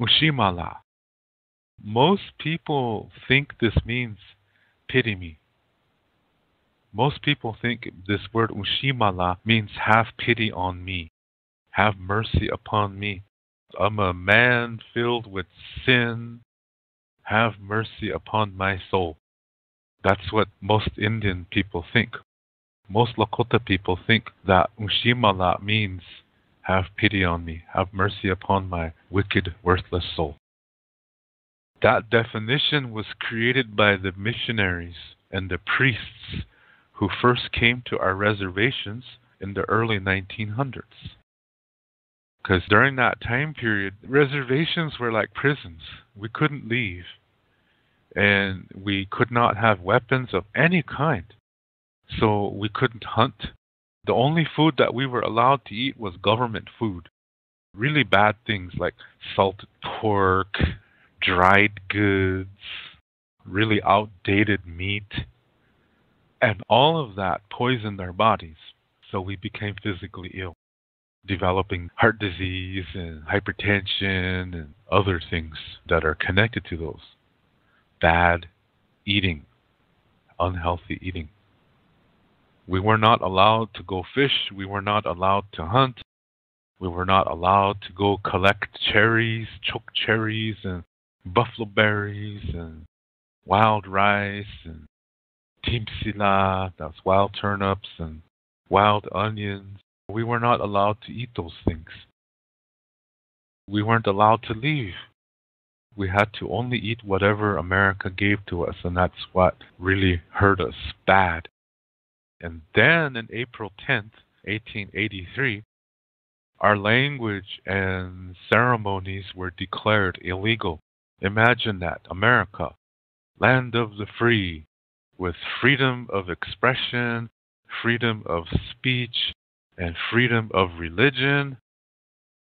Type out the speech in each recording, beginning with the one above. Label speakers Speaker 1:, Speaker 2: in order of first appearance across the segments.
Speaker 1: Unsimala. Most people think this means pity me. Most people think this word Unsimala means have pity on me, have mercy upon me. I'm a man filled with sin. Have mercy upon my soul. That's what most Indian people think. Most Lakota people think that Unsimala means have pity on me, have mercy upon my wicked, worthless soul. That definition was created by the missionaries and the priests who first came to our reservations in the early 1900s. Because during that time period, reservations were like prisons. We couldn't leave, and we could not have weapons of any kind. So we couldn't hunt. The only food that we were allowed to eat was government food. Really bad things like salted pork, dried goods, really outdated meat. And all of that poisoned our bodies. So we became physically ill, developing heart disease and hypertension and other things that are connected to those. Bad eating, unhealthy eating. We were not allowed to go fish. We were not allowed to hunt. We were not allowed to go collect cherries, choke cherries, and buffalo berries, and wild rice, and timsila, that's wild turnips, and wild onions. We were not allowed to eat those things. We weren't allowed to leave. We had to only eat whatever America gave to us, and that's what really hurt us bad. And then in April 10th, 1883, our language and ceremonies were declared illegal. Imagine that, America, land of the free, with freedom of expression, freedom of speech, and freedom of religion.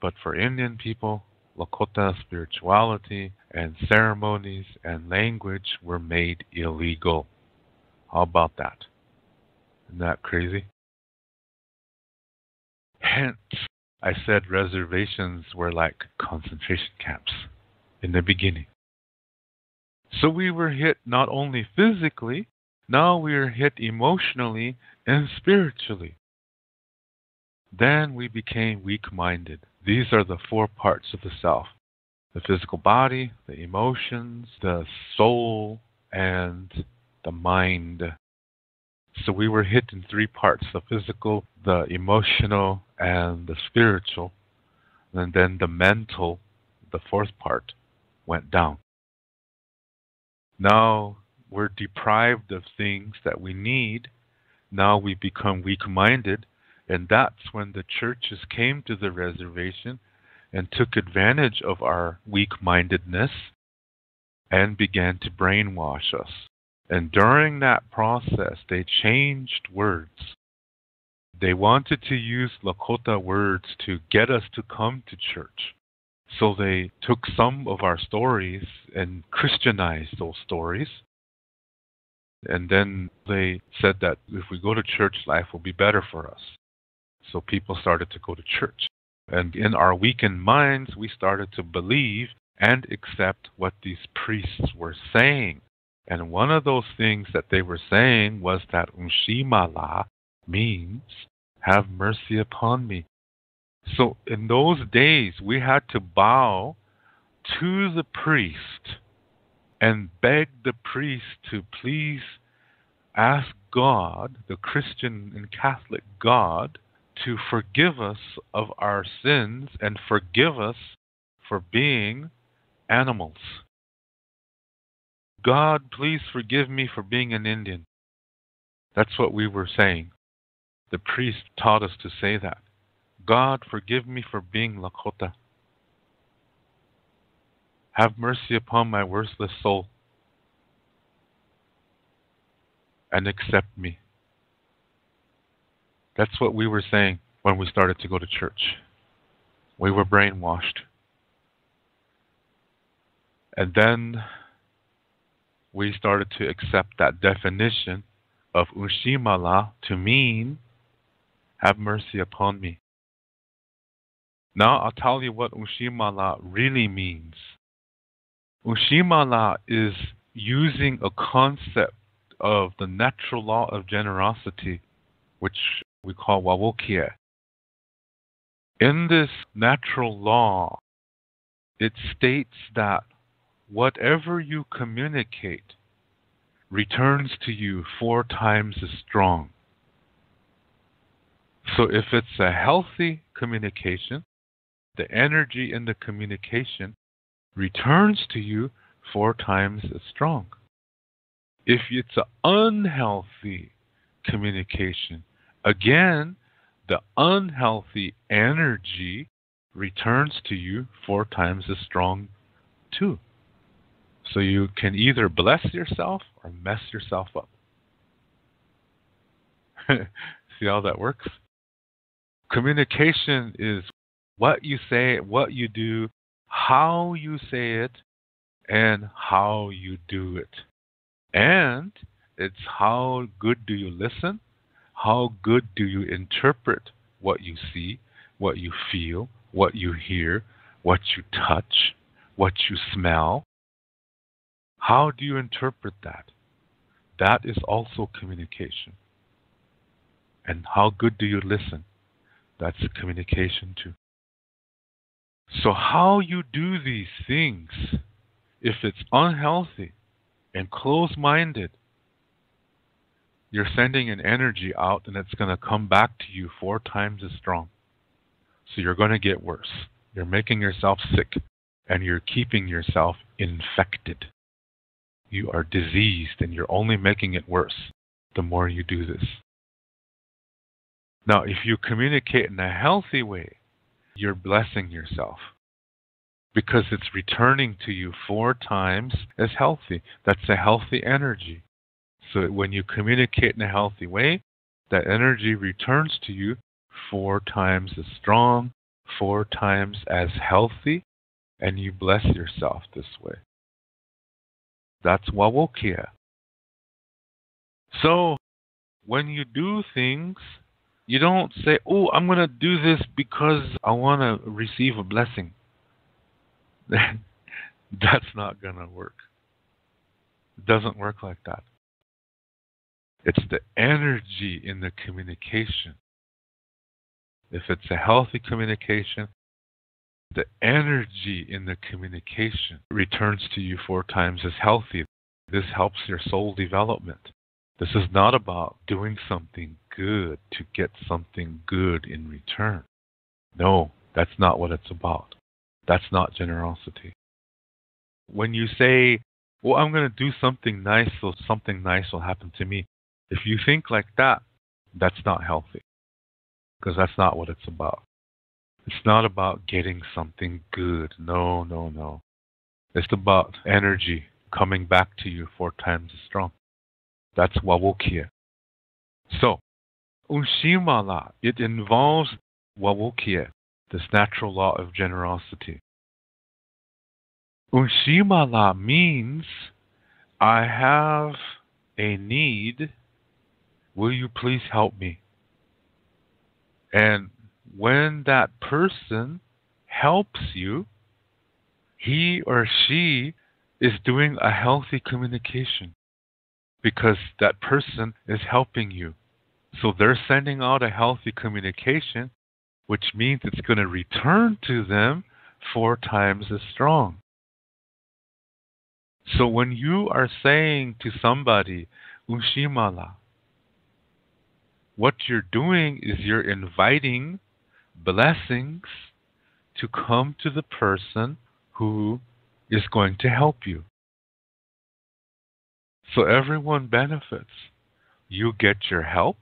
Speaker 1: But for Indian people, Lakota spirituality and ceremonies and language were made illegal. How about that? Isn't that crazy? Hence, I said reservations were like concentration camps in the beginning. So we were hit not only physically, now we are hit emotionally and spiritually. Then we became weak-minded. These are the four parts of the self: the physical body, the emotions, the soul, and the mind. So we were hit in three parts: the physical, the emotional, and the spiritual. And then the mental, the fourth part, went down. Now we're deprived of things that we need. Now we become weak-minded. And that's when the churches came to the reservation and took advantage of our weak-mindedness and began to brainwash us. And during that process, they changed words. They wanted to use Lakota words to get us to come to church. So they took some of our stories and Christianized those stories. And then they said that if we go to church, life will be better for us. So people started to go to church. And in our weakened minds, we started to believe and accept what these priests were saying. And one of those things that they were saying was that Unsimala means have mercy upon me. So in those days, we had to bow to the priest and beg the priest to please ask God, the Christian and Catholic God, to forgive us of our sins and forgive us for being animals. God, please forgive me for being an Indian. That's what we were saying. The priest taught us to say that. God, forgive me for being Lakota. Have mercy upon my worthless soul and accept me. That's what we were saying when we started to go to church. We were brainwashed. And then we started to accept that definition of Unsimala to mean have mercy upon me. Now I'll tell you what Unsimala really means. Unsimala is using a concept of the natural law of generosity, which we call wawokie. In this natural law, it states that whatever you communicate returns to you 4 times as strong. So if it's a healthy communication, the energy in the communication returns to you 4 times as strong. If it's an unhealthy communication, again, the unhealthy energy returns to you 4 times as strong too. So you can either bless yourself or mess yourself up. See how that works? Communication is what you say, what you do, how you say it, and how you do it. And it's how good do you listen? How good do you interpret what you see, what you feel, what you hear, what you touch, what you smell? How do you interpret that? That is also communication. And how good do you listen? That's communication too. So how you do these things, if it's unhealthy and closed-minded, you're sending an energy out and it's going to come back to you 4 times as strong. So you're going to get worse. You're making yourself sick and you're keeping yourself infected. You are diseased and you're only making it worse the more you do this. Now, if you communicate in a healthy way, you're blessing yourself because it's returning to you 4 times as healthy. That's a healthy energy. So when you communicate in a healthy way, that energy returns to you 4 times as strong, 4 times as healthy, and you bless yourself this way. That's wawokia. So when you do things, you don't say, oh, I'm going to do this because I want to receive a blessing. That's not going to work. It doesn't work like that. It's the energy in the communication. If it's a healthy communication, the energy in the communication returns to you 4 times as healthy. This helps your soul development. This is not about doing something good to get something good in return. No, that's not what it's about. That's not generosity. When you say, well, I'm going to do something nice so something nice will happen to me, if you think like that, that's not healthy. Because that's not what it's about. It's not about getting something good. No, no, no. It's about energy coming back to you 4 times as strong. That's wawokia. So, Unsimala, it involves wawokia, this natural law of generosity. Unsimala means, I have a need. Will you please help me? And when that person helps you, he or she is doing a healthy communication because that person is helping you. So they're sending out a healthy communication, which means it's going to return to them 4 times as strong. So when you are saying to somebody, Unsimala, what you're doing is you're inviting blessings to come to the person who is going to help you. So everyone benefits. You get your help,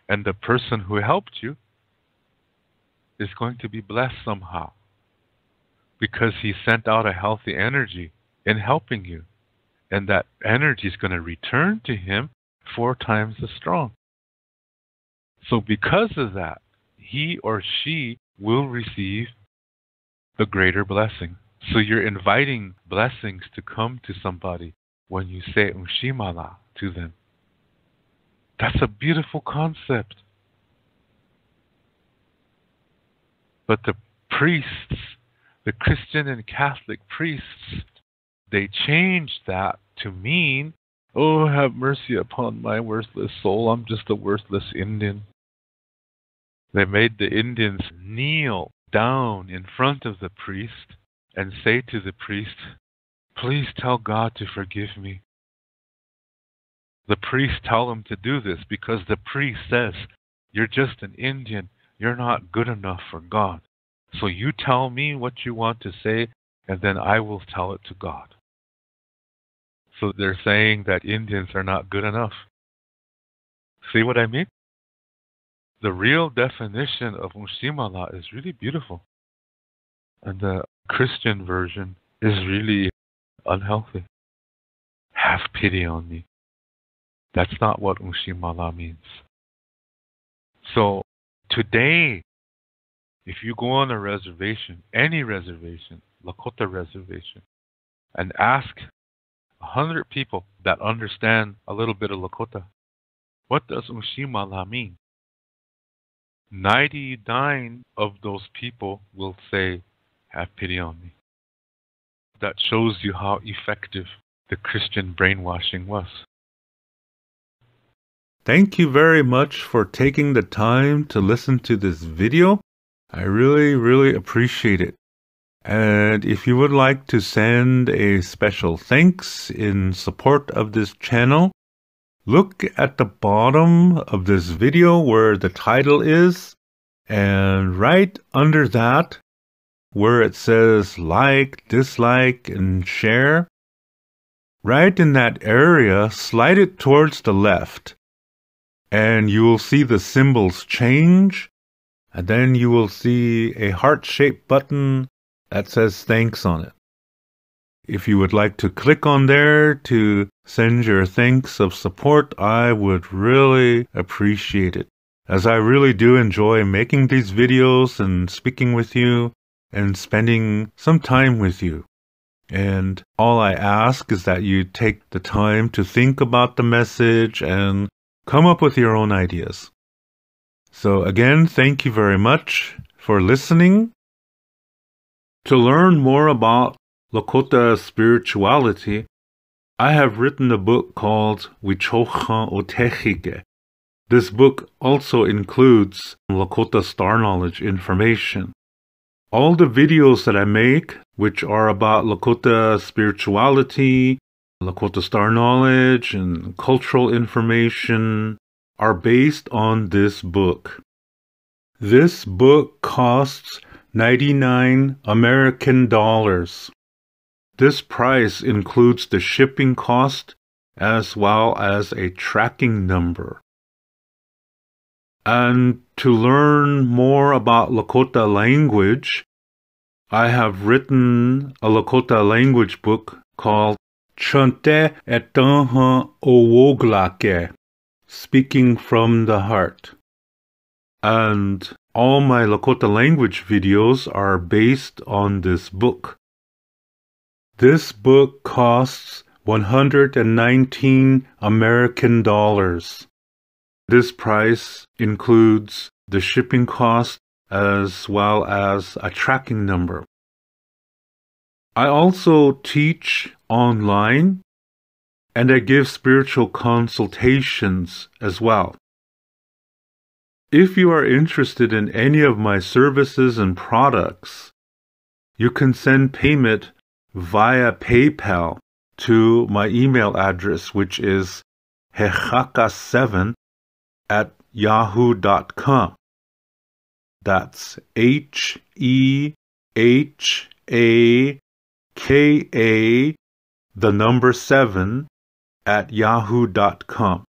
Speaker 1: and the person who helped you is going to be blessed somehow because he sent out a healthy energy in helping you. And that energy is going to return to him 4 times as strong. So because of that, he or she will receive the greater blessing. So you're inviting blessings to come to somebody when you say Unsimala to them. That's a beautiful concept. But the priests, the Christian and Catholic priests, they changed that to mean, oh, have mercy upon my worthless soul. I'm just a worthless Indian. They made the Indians kneel down in front of the priest and say to the priest, please tell God to forgive me. The priest tell him to do this because the priest says, you're just an Indian. You're not good enough for God. So you tell me what you want to say, and then I will tell it to God. So they're saying that Indians are not good enough. See what I mean? The real definition of Unsimala is really beautiful. And the Christian version is really unhealthy. Have pity on me. That's not what Unsimala means. So today, if you go on a reservation, any reservation, Lakota reservation, and ask 100 people that understand a little bit of Lakota, what does Unsimala mean? 99 of those people will say, have pity on me. That shows you how effective the Christian brainwashing was.
Speaker 2: Thank you very much for taking the time to listen to this video. I really appreciate it. And if you would like to send a special thanks in support of this channel, look at the bottom of this video where the title is, and right under that, where it says like, dislike, and share, right in that area, slide it towards the left, and you will see the symbols change, and then you will see a heart-shaped button that says thanks on it. If you would like to click on there to send your thanks of support, I would really appreciate it, as I really do enjoy making these videos and speaking with you and spending some time with you. And all I ask is that you take the time to think about the message and come up with your own ideas. So again, thank you very much for listening. To learn more about Lakota spirituality, I have written a book called Wichocha Otechike. This book also includes Lakota Star Knowledge information. All the videos that I make, which are about Lakota spirituality, Lakota Star Knowledge, and cultural information, are based on this book. This book costs 99 American dollars. This price includes the shipping cost as well as a tracking number. And to learn more about Lakota language, I have written a Lakota language book called Chante Etanha Owoglake, Speaking from the Heart. And all my Lakota language videos are based on this book. This book costs 119 American dollars. This price includes the shipping cost as well as a tracking number. I also teach online, and I give spiritual consultations as well. If you are interested in any of my services and products, you can send payment via PayPal to my email address, which is hehaka7@yahoo.com. That's HEHAKA, the number 7@yahoo.com.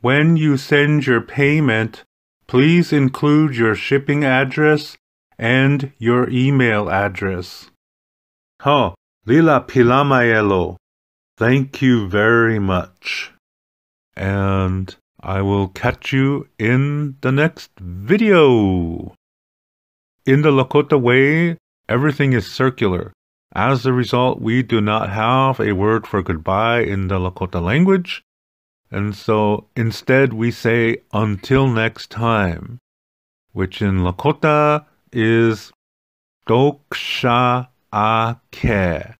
Speaker 2: When you send your payment, please include your shipping address and your email address. Ho, Lila Pilamayelo. Thank you very much. And I will catch you in the next video. In the Lakota way, everything is circular. As a result, we do not have a word for goodbye in the Lakota language. And so instead we say until next time, which in Lakota is Doksha Ake.